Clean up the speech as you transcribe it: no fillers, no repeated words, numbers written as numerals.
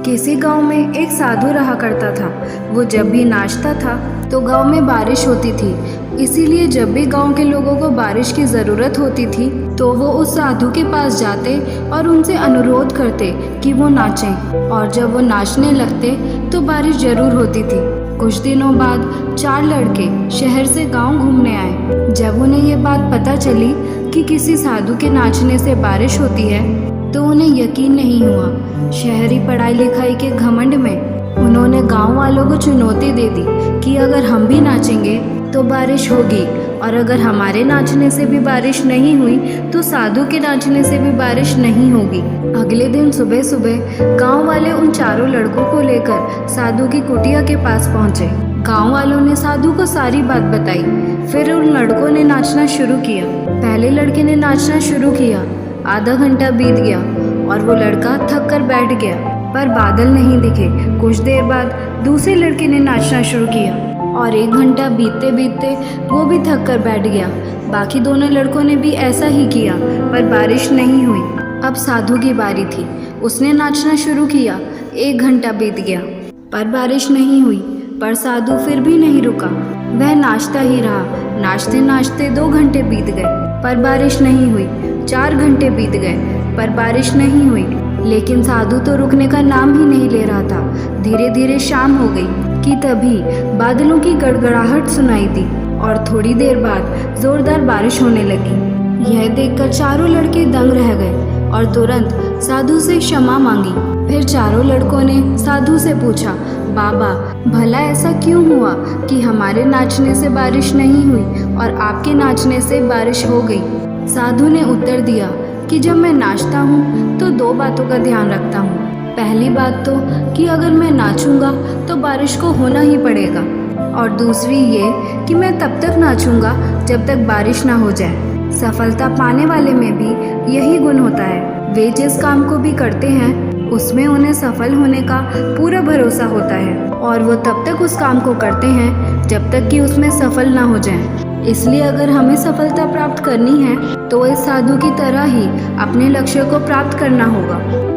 किसी गांव में एक साधु रहा करता था। वो जब भी नाचता था तो गांव में बारिश होती थी। इसीलिए जब भी गांव के लोगों को बारिश की ज़रूरत होती थी तो वो उस साधु के पास जाते और उनसे अनुरोध करते कि वो नाचें। और जब वो नाचने लगते तो बारिश ज़रूर होती थी। कुछ दिनों बाद 4 लड़के शहर से गांव घूमने आए। जब उन्हें ये बात पता चली कि किसी साधु के नाचने से बारिश होती है तो उन्हें यकीन नहीं हुआ। शहरी पढ़ाई लिखाई के घमंड में उन्होंने गांव वालों को चुनौती दे दी कि अगर हम भी नाचेंगे तो बारिश होगी, और अगर हमारे नाचने से भी बारिश नहीं हुई तो साधु के नाचने से भी बारिश नहीं होगी। अगले दिन सुबह सुबह गांव वाले उन चारों लड़कों को लेकर साधु की कुटिया के पास पहुंचे। गांव वालों ने साधु को सारी बात बताई। फिर उन लड़कों ने नाचना शुरू किया। पहले लड़के ने नाचना शुरू किया। आधा घंटा बीत गया और वो लड़का थक कर बैठ गया, पर बादल नहीं दिखे। कुछ देर बाद दूसरे लड़के ने नाचना शुरू किया और 1 घंटा बीतते बीतते वो भी थक कर बैठ गया। बाकी दोनों लड़कों ने भी ऐसा ही किया, पर बारिश नहीं हुई। अब साधु की बारी थी। उसने नाचना शुरू किया। 1 घंटा बीत गया पर बारिश नहीं हुई, पर साधु फिर भी नहीं रुका। वह नाचता ही रहा। नाचते नाचते 2 घंटे बीत गए पर बारिश नहीं हुई। 4 घंटे बीत गए पर बारिश नहीं हुई, लेकिन साधु तो रुकने का नाम ही नहीं ले रहा था। धीरे धीरे शाम हो गई कि तभी बादलों की गड़गड़ाहट सुनाई दी और थोड़ी देर बाद जोरदार बारिश होने लगी। यह देखकर चारों लड़के दंग रह गए और तुरंत साधु से क्षमा मांगी। फिर चारों लड़कों ने साधु से पूछा, बाबा भला ऐसा क्यों हुआ कि हमारे नाचने से बारिश नहीं हुई और आपके नाचने से बारिश हो गई? साधु ने उत्तर दिया कि जब मैं नाचता हूँ तो 2 बातों का ध्यान रखता हूँ। पहली बात तो कि अगर मैं नाचूंगा तो बारिश को होना ही पड़ेगा, और दूसरी ये कि मैं तब तक नाचूंगा जब तक बारिश ना हो जाए। सफलता पाने वाले में भी यही गुण होता है। वे जिस काम को भी करते हैं उसमें उन्हें सफल होने का पूरा भरोसा होता है, और वो तब तक उस काम को करते हैं जब तक कि उसमें सफल ना हो जाएं। इसलिए अगर हमें सफलता प्राप्त करनी है तो इस साधु की तरह ही अपने लक्ष्य को प्राप्त करना होगा।